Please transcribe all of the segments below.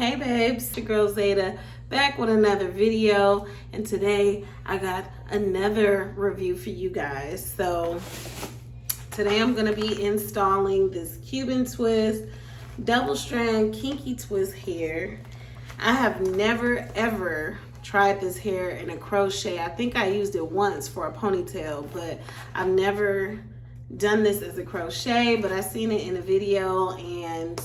Hey babes, it's your girl Zeta back with another video, and today I got another review for you guys. So today I'm going to be installing this Cuban Twist double strand kinky twist hair. I have never ever tried this hair in a crochet. I think I used it once for a ponytail, but I've never done this as a crochet, but I seen it in a video and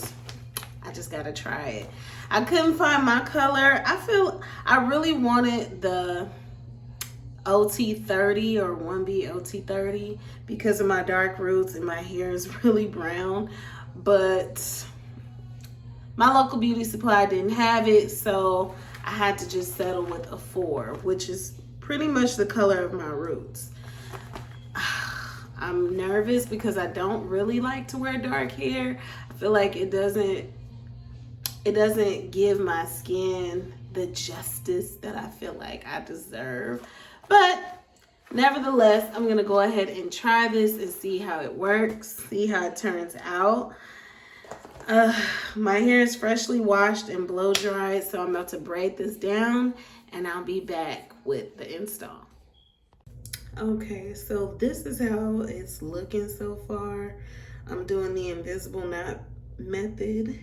I just gotta try it. I couldn't find my color. I really wanted the OT30 or 1B OT30 because of my dark roots and my hair is really brown, but my local beauty supply didn't have it, so I had to just settle with a 4, which is pretty much the color of my roots. I'm nervous because I don't really like to wear dark hair. I feel like it doesn't give my skin the justice that I feel like I deserve. But nevertheless, I'm gonna go ahead and try this and see how it works, see how it turns out. My hair is freshly washed and blow dried, so I'm about to braid this down and I'll be back with the install. Okay, so this is how it's looking so far. I'm doing the invisible knot method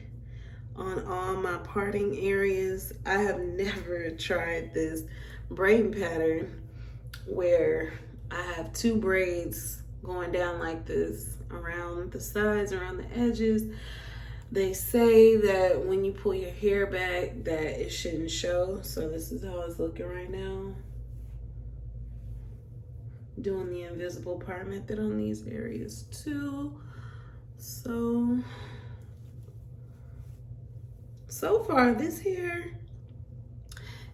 on all my parting areas. I have never tried this braiding pattern where I have 2 braids going down like this around the sides, around the edges. They say that when you pull your hair back that it shouldn't show. So this is how it's looking right now. Doing the invisible part method on these areas too. So far this hair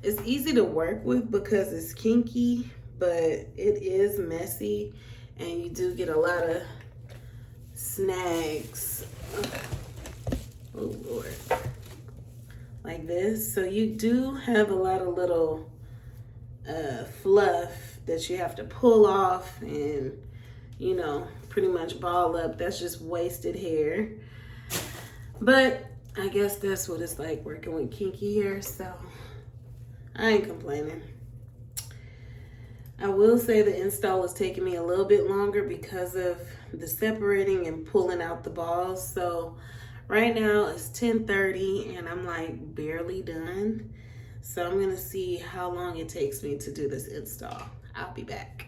is easy to work with because it's kinky, but it is messy and you do get a lot of snags. Oh Lord, like this. So you do have a lot of little fluff that you have to pull off and, you know, pretty much ball up. That's just wasted hair. But I guess that's what it's like working with kinky hair, so I ain't complaining. I will say the install is taking me a little bit longer because of the separating and pulling out the balls. So right now it's 10:30 and I'm like barely done. So I'm gonna see how long it takes me to do this install. I'll be back.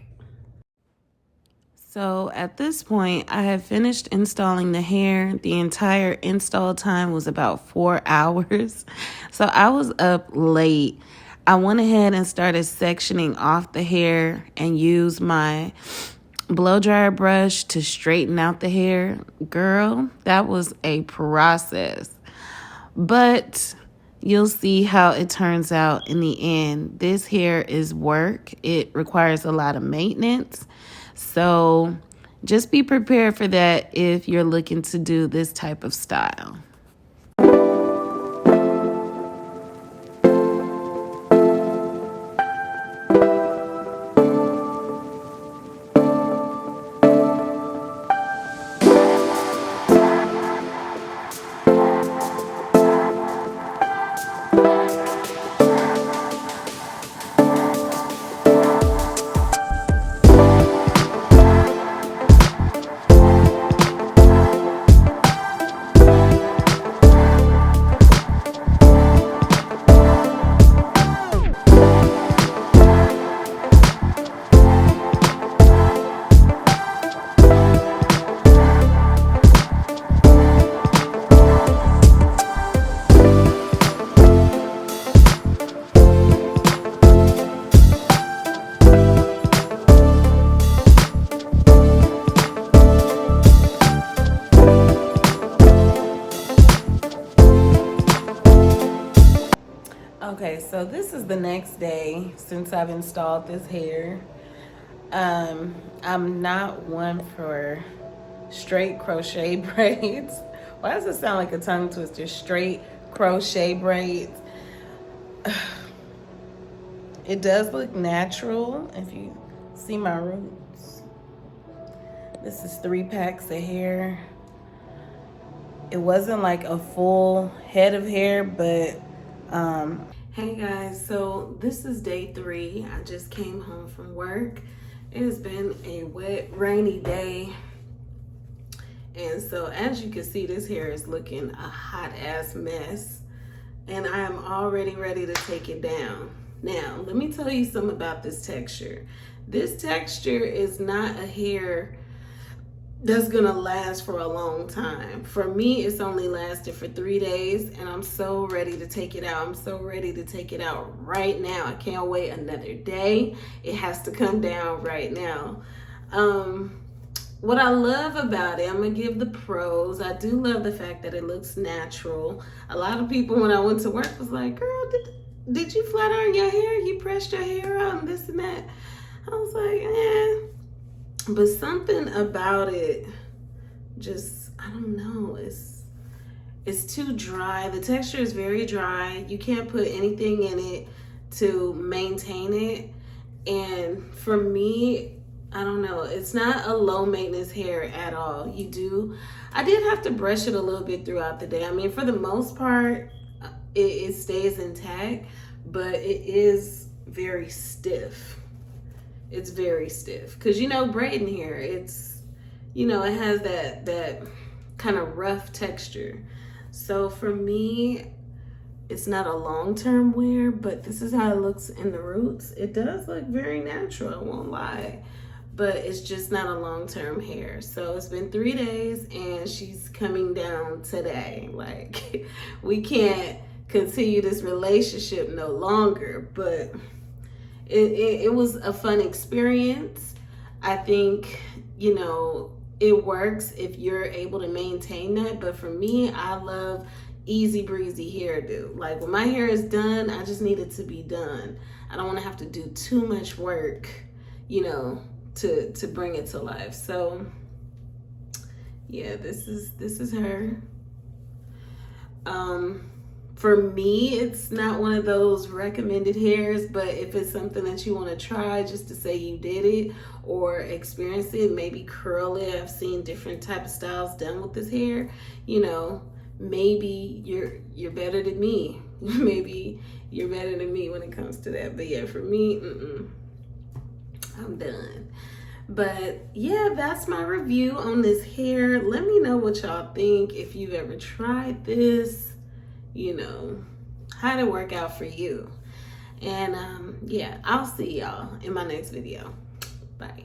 So at this point, I have finished installing the hair. The entire install time was about 4 hours. So I was up late. I went ahead and started sectioning off the hair and used my blow dryer brush to straighten out the hair. Girl, that was a process. But you'll see how it turns out in the end. This hair is work. It requires a lot of maintenance. So just be prepared for that if you're looking to do this type of style. Okay, so this is the next day since I've installed this hair. I'm not one for straight crochet braids. Why does it sound like a tongue twister? Straight crochet braids. It does look natural if you see my roots. This is 3 packs of hair. It wasn't like a full head of hair, but hey guys, so this is day 3. I just came home from work. It has been a wet, rainy day. And so as you can see, this hair is looking a hot ass mess. And I am already ready to take it down. Now, let me tell you something about this texture. This texture is not a hair that's gonna last for a long time. For me, it's only lasted for 3 days, and I'm so ready to take it out. I'm so ready to take it out right now. I can't wait another day. It has to come down right now. What I love about it, I'm gonna give the pros. I do love the fact that it looks natural. A lot of people, when I went to work, was like, girl, did you flat iron your hair? You pressed your hair out and this and that. I was like, eh. But something about it, just, I don't know, it's too dry. The texture is very dry. You can't put anything in it to maintain it. And for me, I don't know, it's not a low maintenance hair at all. I did have to brush it a little bit throughout the day. I mean, for the most part, it stays intact, but it is very stiff. It's very stiff. Because, you know, braiding hair, it's, you know, it has that kind of rough texture. So for me, it's not a long-term wear, but this is how it looks in the roots. It does look very natural, I won't lie. But it's just not a long-term hair. So it's been 3 days and she's coming down today. Like, we can't continue this relationship no longer, but it was a fun experience. I think, you know, it works if you're able to maintain that. But for me, I love easy breezy hairdo. Like, when my hair is done, I just need it to be done. I don't want to have to do too much work, you know, to bring it to life. So yeah, this is her. For me, it's not one of those recommended hairs, but if it's something that you want to try just to say you did it or experience it, maybe curl it. I've seen different type of styles done with this hair. You know, maybe you're better than me. Maybe you're better than me when it comes to that. But yeah, for me, I'm done. But yeah, that's my review on this hair. Let me know what y'all think. If you've ever tried this, you know, how'd it work out for you? And yeah, I'll see y'all in my next video. Bye.